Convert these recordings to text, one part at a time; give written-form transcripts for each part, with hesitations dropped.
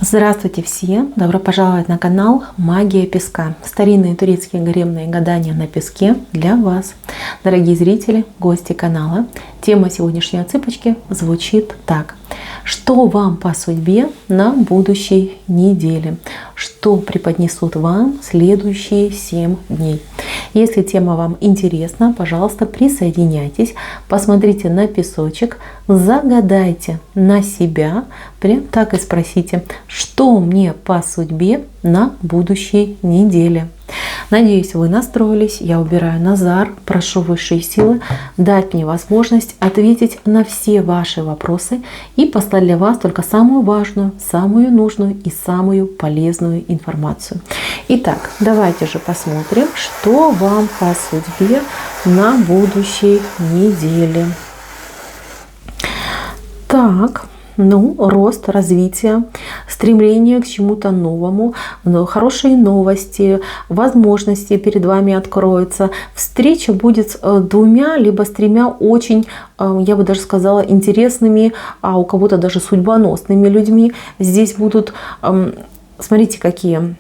Здравствуйте все! Добро пожаловать на канал Магия Песка. Старинные турецкие гаремные гадания на песке для вас. Дорогие зрители, гости канала, тема сегодняшней цыпочки звучит так. Что вам по судьбе на будущей неделе? Что преподнесут вам следующие 7 дней? Если тема вам интересна, пожалуйста, присоединяйтесь, посмотрите на песочек, загадайте на себя, прям так и спросите, что мне по судьбе на будущей неделе. Надеюсь, вы настроились. Я убираю Назар, прошу высшие силы дать мне возможность ответить на все ваши вопросы и послать для вас только самую важную, самую нужную и самую полезную информацию. Итак, давайте же посмотрим, что вам по судьбе на будущей неделе. Так. Рост, развитие, стремление к чему-то новому, хорошие новости, возможности перед вами откроются. Встреча будет с 2 либо с 3 очень, я бы даже сказала, интересными, а у кого-то даже судьбоносными людьми. Здесь будут, смотрите, какие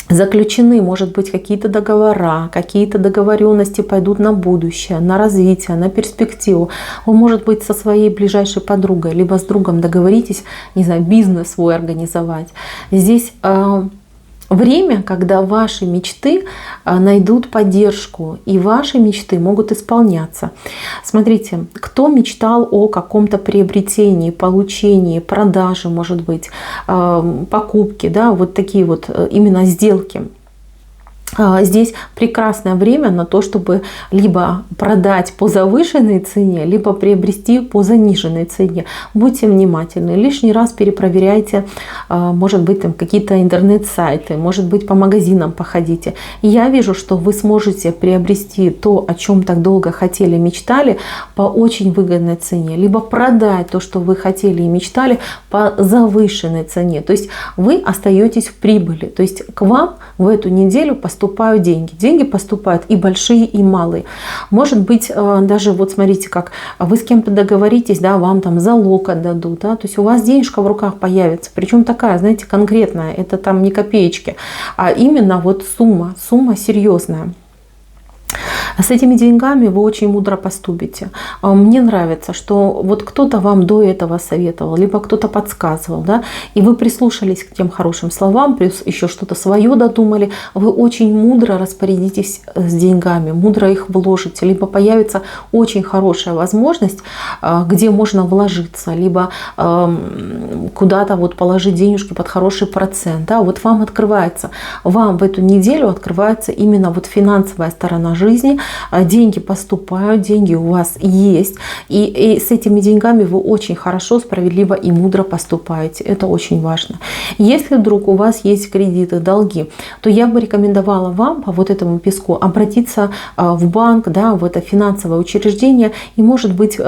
заключены, может быть, какие-то договора, какие-то договоренности пойдут на будущее, на развитие, на перспективу. Вы, может быть, со своей ближайшей подругой, либо с другом договоритесь, не знаю, бизнес свой организовать. Здесь время, когда ваши мечты найдут поддержку, и ваши мечты могут исполняться. Смотрите, кто мечтал о каком-то приобретении, получении, продаже, может быть, покупке, да, вот такие вот именно сделки. Здесь прекрасное время на то, чтобы либо продать по завышенной цене, либо приобрести по заниженной цене. Будьте внимательны, лишний раз перепроверяйте, может быть, там какие-то интернет-сайты, может быть, по магазинам походите. Я вижу, что вы сможете приобрести то, о чем так долго хотели, мечтали, по очень выгодной цене, либо продать то, что вы хотели и мечтали, по завышенной цене. То есть вы остаетесь в прибыли. То есть к вам в эту неделю поступают деньги. Деньги поступают и большие, и малые. Может быть, даже вот смотрите, как вы с кем-то договоритесь, да, вам там залог отдадут, да, то есть у вас денежка в руках появится. Причем такая, знаете, конкретная, это там не копеечки, а именно вот сумма серьезная. С этими деньгами вы очень мудро поступите. Мне нравится, что вот кто-то вам до этого советовал, либо кто-то подсказывал, да, и вы прислушались к тем хорошим словам, плюс еще что-то свое додумали. Вы очень мудро распорядитесь с деньгами, мудро их вложите, либо появится очень хорошая возможность, где можно вложиться, либо куда-то вот положить денежки под хороший процент. Да, вот вам открывается, вам в эту неделю открывается именно вот финансовая сторона жизни. Деньги поступают, деньги у вас есть, и с этими деньгами вы очень хорошо, справедливо и мудро поступаете. Это очень важно. Если вдруг у вас есть кредиты, долги, то я бы рекомендовала вам по вот этому песку обратиться в банк, да, в это финансовое учреждение, и, может быть,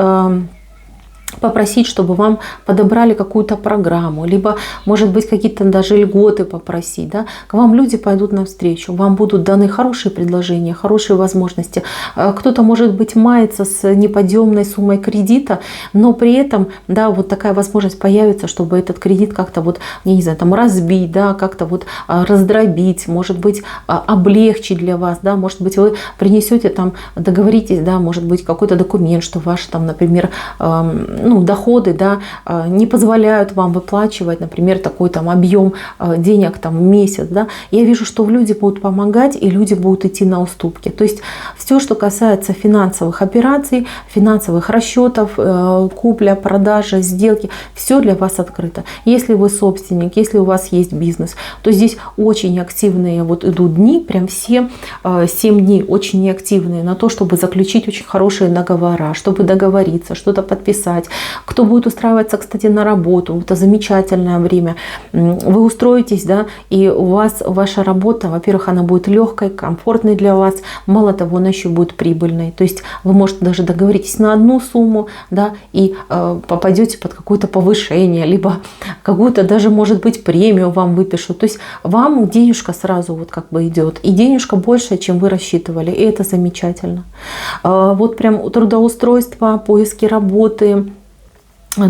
попросить, чтобы вам подобрали какую-то программу, либо, может быть, какие-то даже льготы попросить. Да? К вам люди пойдут навстречу, вам будут даны хорошие предложения, хорошие возможности. Кто-то, может быть, мается с неподъемной суммой кредита, но при этом, да, вот такая возможность появится, чтобы этот кредит как-то вот, я не знаю, там разбить, да, как-то вот раздробить, может быть, облегчить для вас, да, может быть, вы принесете там, договоритесь, да, может быть, какой-то документ, что ваш там, например, доходы, да, не позволяют вам выплачивать, например, такой там объем денег там, в месяц. Да. Я вижу, что люди будут помогать, и люди будут идти на уступки. То есть все, что касается финансовых операций, финансовых расчетов, купля, продажа, сделки, все для вас открыто. Если вы собственник, если у вас есть бизнес, то здесь очень активные вот идут дни, прям все 7 дней очень активные на то, чтобы заключить очень хорошие договора, чтобы договориться, что-то подписать. Кто будет устраиваться, кстати, на работу, это замечательное время. Вы устроитесь, да, и у вас ваша работа, во-первых, она будет легкой, комфортной для вас. Мало того, она еще будет прибыльной. То есть вы можете даже договоритесь на одну сумму, да, и попадете под какое-то повышение, либо какую-то даже, может быть, премию вам выпишут. То есть вам денежка сразу вот как бы идет. И денежка больше, чем вы рассчитывали. И это замечательно. Вот прям трудоустройство, поиски работы,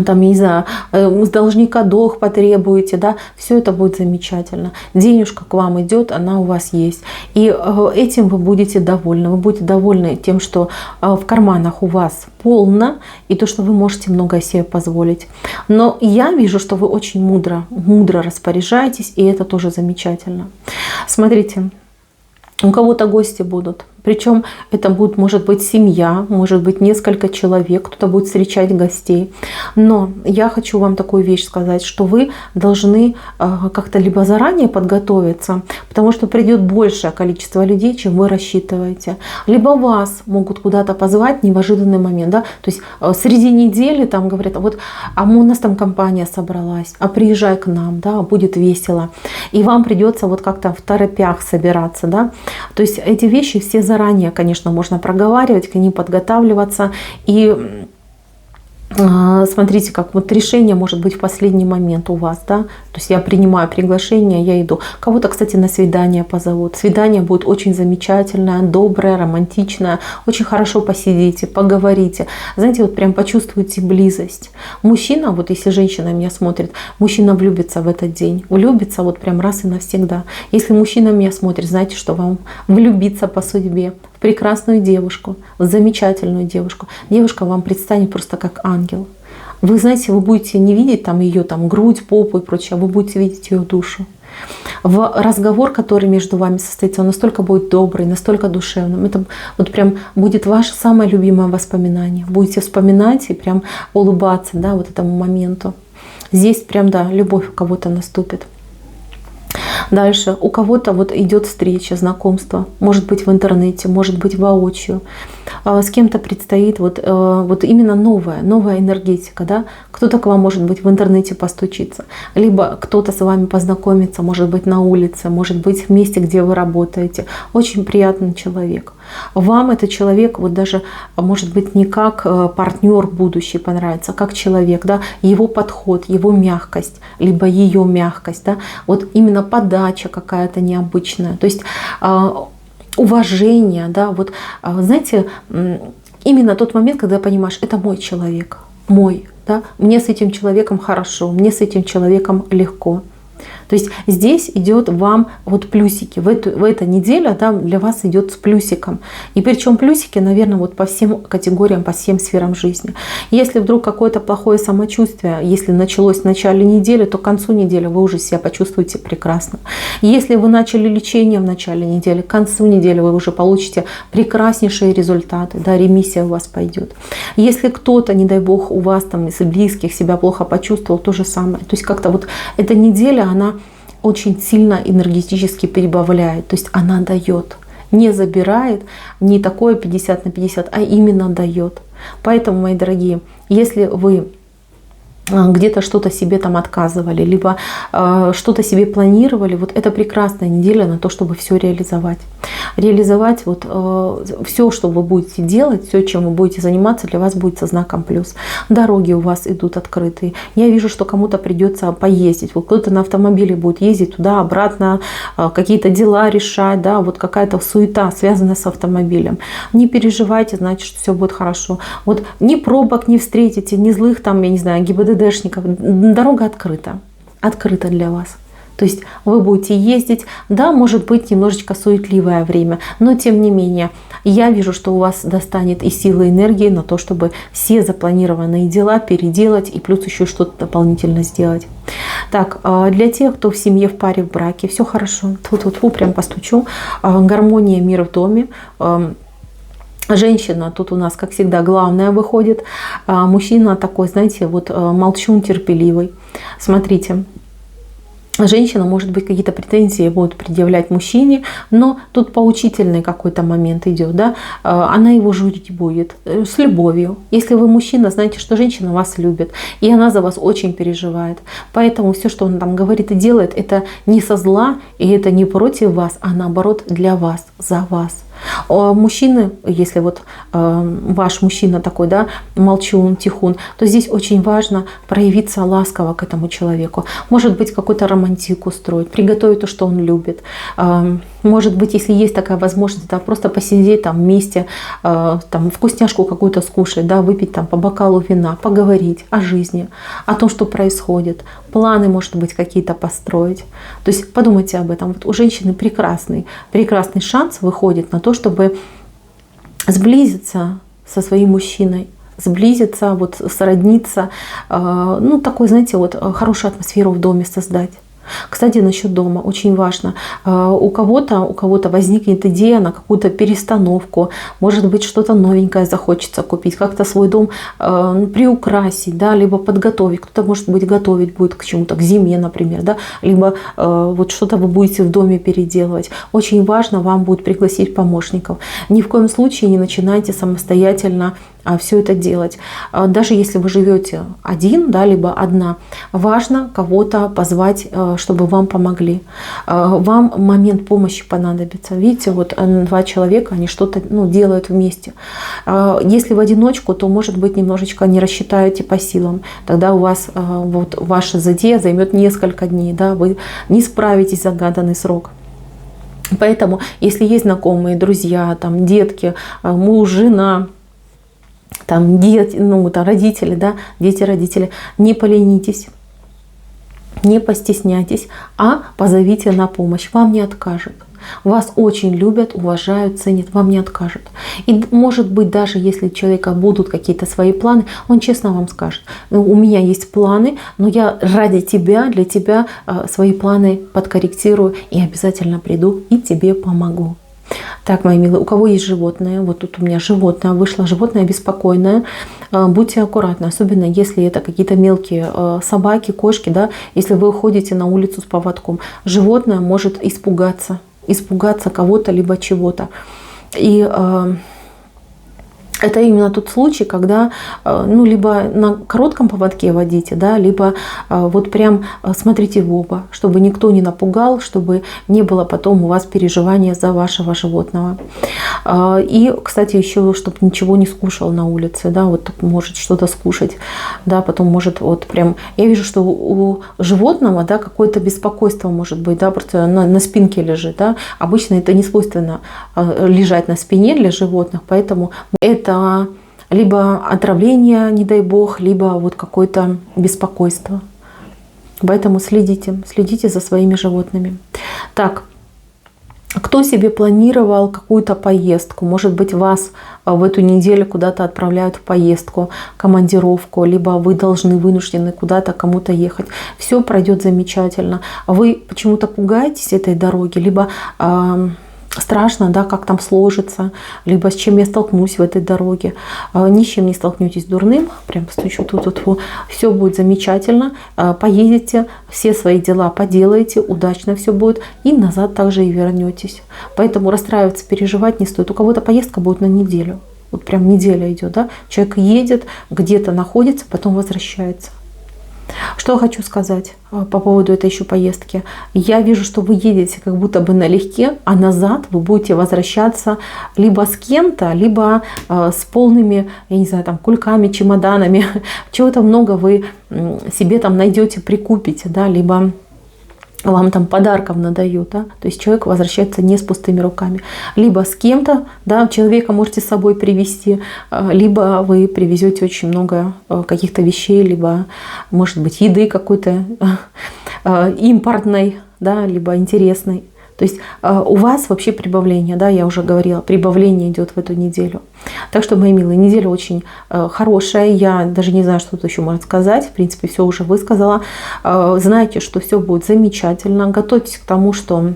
там, не знаю, с должника долг потребуете, да, все это будет замечательно. Денежка к вам идет, она у вас есть. И этим вы будете довольны. Вы будете довольны тем, что в карманах у вас полно, и то, что вы можете многое себе позволить. Но я вижу, что вы очень мудро распоряжаетесь, и это тоже замечательно. Смотрите, у кого-то гости будут. Причем это будет, может быть, семья, может быть, несколько человек, кто-то будет встречать гостей. Но я хочу вам такую вещь сказать, что вы должны как-то либо заранее подготовиться, потому что придет большее количество людей, чем вы рассчитываете. Либо вас могут куда-то позвать в неожиданный момент. Да? То есть среди недели там говорят, вот, а у нас там компания собралась, а приезжай к нам, да, будет весело. И вам придется вот как-то в торопях собираться. Да? То есть эти вещи все заранее, конечно, можно проговаривать, к ним подготавливаться. И смотрите, как вот решение может быть в последний момент у вас, да, то есть я принимаю приглашение, я иду. Кого-то, кстати, на свидание позовут. Свидание будет очень замечательное, доброе, романтичное, очень хорошо посидите, поговорите. Знаете, вот прям почувствуйте близость. Мужчина, вот если женщина меня смотрит, мужчина влюбится в этот день, влюбится вот прям раз и навсегда. Если мужчина меня смотрит, знаете, что вам влюбиться по судьбе в прекрасную девушку, в замечательную девушку. Девушка вам предстанет просто как ангел. Вы знаете, вы будете не видеть там ее там грудь, попу и прочее, а вы будете видеть ее душу. Разговор, который между вами состоится, он настолько будет добрый, настолько душевным. Это вот прям будет ваше самое любимое воспоминание. Будете вспоминать и прям улыбаться, да, вот этому моменту. Здесь прям, да, любовь у кого-то наступит. Дальше у кого-то вот идет встреча, знакомство, может быть в интернете, может быть воочию. С кем-то предстоит вот именно новая энергетика. Да? Кто-то к вам, может быть, в интернете постучится, либо кто-то с вами познакомится, может быть, на улице, может быть, в месте, где вы работаете. Очень приятный человек. Вам этот человек вот даже, может быть, не как партнер будущий понравится, а как человек, да? Его подход, его мягкость, либо ее мягкость, да? Вот именно подача какая-то необычная. То есть уважение, да, вот, знаете, именно тот момент, когда понимаешь, это мой человек, мой, да, мне с этим человеком хорошо, мне с этим человеком легко. То есть здесь идет вам вот плюсики. В эта неделя, да, для вас идет с плюсиком. И причем плюсики, наверное, вот по всем категориям, по всем сферам жизни. Если вдруг какое-то плохое самочувствие, если началось в начале недели, то к концу недели вы уже себя почувствуете прекрасно. Если вы начали лечение в начале недели, к концу недели вы уже получите прекраснейшие результаты, да, ремиссия у вас пойдет. Если кто-то, не дай бог, у вас там из близких себя плохо почувствовал, то же самое. То есть как-то вот эта неделя, она очень сильно энергетически прибавляет, то есть она дает, не забирает, не такое 50 на 50, а именно дает. Поэтому, мои дорогие, если вы где-то что-то себе там отказывали, либо что-то себе планировали, вот это прекрасная неделя на то, чтобы все реализовать. Реализовать вот все, что вы будете делать, все, чем вы будете заниматься, для вас будет со знаком плюс. Дороги у вас идут открытые. Я вижу, что кому-то придется поездить. Вот кто-то на автомобиле будет ездить туда-обратно, какие-то дела решать, да, вот какая-то суета, связанная с автомобилем. Не переживайте, значит, что все будет хорошо. Вот ни пробок не встретите, ни злых там, я не знаю, ГИБДДшников. Дорога открыта для вас. То есть вы будете ездить, да, может быть немножечко суетливое время, но тем не менее я вижу, что у вас достанет и силы, и энергии на то, чтобы все запланированные дела переделать и плюс еще что-то дополнительно сделать. Так, для тех, кто в семье, в паре, в браке, все хорошо. Тут прям постучу. Гармония, мир в доме. Женщина тут у нас, как всегда, главная выходит. Мужчина такой, знаете, вот молчун, терпеливый. Смотрите. Женщина, может быть, какие-то претензии будут предъявлять мужчине, но тут поучительный какой-то момент идет, да, она его журить будет с любовью. Если вы мужчина, знаете, что женщина вас любит, и она за вас очень переживает. Поэтому все, что он там говорит и делает, это не со зла, и это не против вас, а наоборот для вас, за вас. Мужчины, если вот ваш мужчина такой, да, молчун, тихун, то здесь очень важно проявиться ласково к этому человеку. Может быть, какой-то романтик устроить, приготовить то, что он любит. Может быть, если есть такая возможность, да, просто посидеть там вместе, там вкусняшку какую-то скушать, да, выпить там по бокалу вина, поговорить о жизни, о том, что происходит, планы, может быть, какие-то построить. То есть подумайте об этом. Вот у женщины прекрасный шанс выходит на то, чтобы сблизиться со своим мужчиной, сблизиться, вот сродниться, ну такой, знаете, вот хорошую атмосферу в доме создать. Кстати, насчет дома очень важно. У кого-то возникнет идея на какую-то перестановку, может быть, что-то новенькое захочется купить, как-то свой дом приукрасить, да, либо подготовить. Кто-то, может быть, готовить будет к чему-то, к зиме, например, да, либо вот что-то вы будете в доме переделывать. Очень важно вам будет пригласить помощников. Ни в коем случае не начинайте самостоятельно все это делать. Даже если вы живете один, да, либо одна, важно кого-то позвать, чтобы вам помогли. Вам момент помощи понадобится. Видите, вот два человека, они что-то делают вместе. Если в одиночку, то, может быть, немножечко не рассчитаете по силам. Тогда у вас вот ваша затея займет несколько дней, да, вы не справитесь в загаданный срок. Поэтому, если есть знакомые, друзья, там, детки, муж, жена, там дети, там родители, да, дети, родители, не поленитесь, не постесняйтесь, а позовите на помощь. Вам не откажут. Вас очень любят, уважают, ценят, вам не откажут. И может быть, даже если у человека будут какие-то свои планы, он честно вам скажет: у меня есть планы, но я ради тебя, для тебя свои планы подкорректирую и обязательно приду и тебе помогу. Так, мои милые, у кого есть животное, вот тут у меня животное вышло, животное беспокойное, будьте аккуратны, особенно если это какие-то мелкие собаки, кошки, да, если вы уходите на улицу с поводком, животное может испугаться кого-то либо чего-то. И это именно тот случай, когда либо на коротком поводке водите, да, либо вот прям смотрите в оба, чтобы никто не напугал, чтобы не было потом у вас переживания за вашего животного. И, кстати, еще, чтобы ничего не скушал на улице, да, вот может что-то скушать, да, потом может вот прям, я вижу, что у животного, да, какое-то беспокойство может быть, да, просто на спинке лежит, да, обычно это не свойственно лежать на спине для животных, поэтому это либо отравление, не дай бог, либо вот какое-то беспокойство. Поэтому следите за своими животными. Так, кто себе планировал какую-то поездку, может быть, вас в эту неделю куда-то отправляют в поездку, командировку, либо вы вынуждены куда-то кому-то ехать. Все пройдет замечательно. Вы почему-то пугаетесь этой дороги, либо страшно, да, как там сложится, либо с чем я столкнусь в этой дороге. Ни с чем не столкнетесь дурным, прям стучу тут, все будет замечательно, поедете, все свои дела поделаете, удачно все будет, и назад также и вернетесь. Поэтому расстраиваться, переживать не стоит. У кого-то поездка будет на неделю, вот прям неделя идет, да, человек едет, где-то находится, потом возвращается. Что я хочу сказать по поводу этой еще поездки. Я вижу, что вы едете как будто бы налегке, а назад вы будете возвращаться либо с кем-то, либо с полными, я не знаю, там, кульками, чемоданами. Чего-то много вы себе там найдете, прикупите, да, либо вам там подарков надают, да? То есть человек возвращается не с пустыми руками. Либо с кем-то, да, человека можете с собой привезти, либо вы привезете очень много каких-то вещей, либо, может быть, еды какой-то импортной, да, либо интересной. То есть у вас вообще прибавление, да, я уже говорила, прибавление идет в эту неделю. Так что, мои милые, неделя очень хорошая. Я даже не знаю, что тут еще можно сказать. В принципе, все уже высказала. Знайте, что все будет замечательно. Готовьтесь к тому, что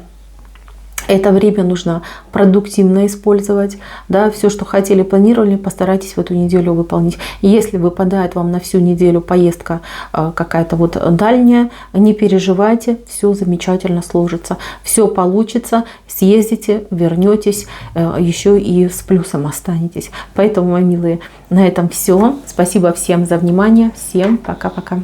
это время нужно продуктивно использовать. Да, все, что хотели, планировали, постарайтесь в эту неделю выполнить. И если выпадает вам на всю неделю поездка какая-то вот дальняя, не переживайте, все замечательно сложится. Все получится, съездите, вернетесь, еще и с плюсом останетесь. Поэтому, мои милые, на этом все. Спасибо всем за внимание. Всем пока-пока.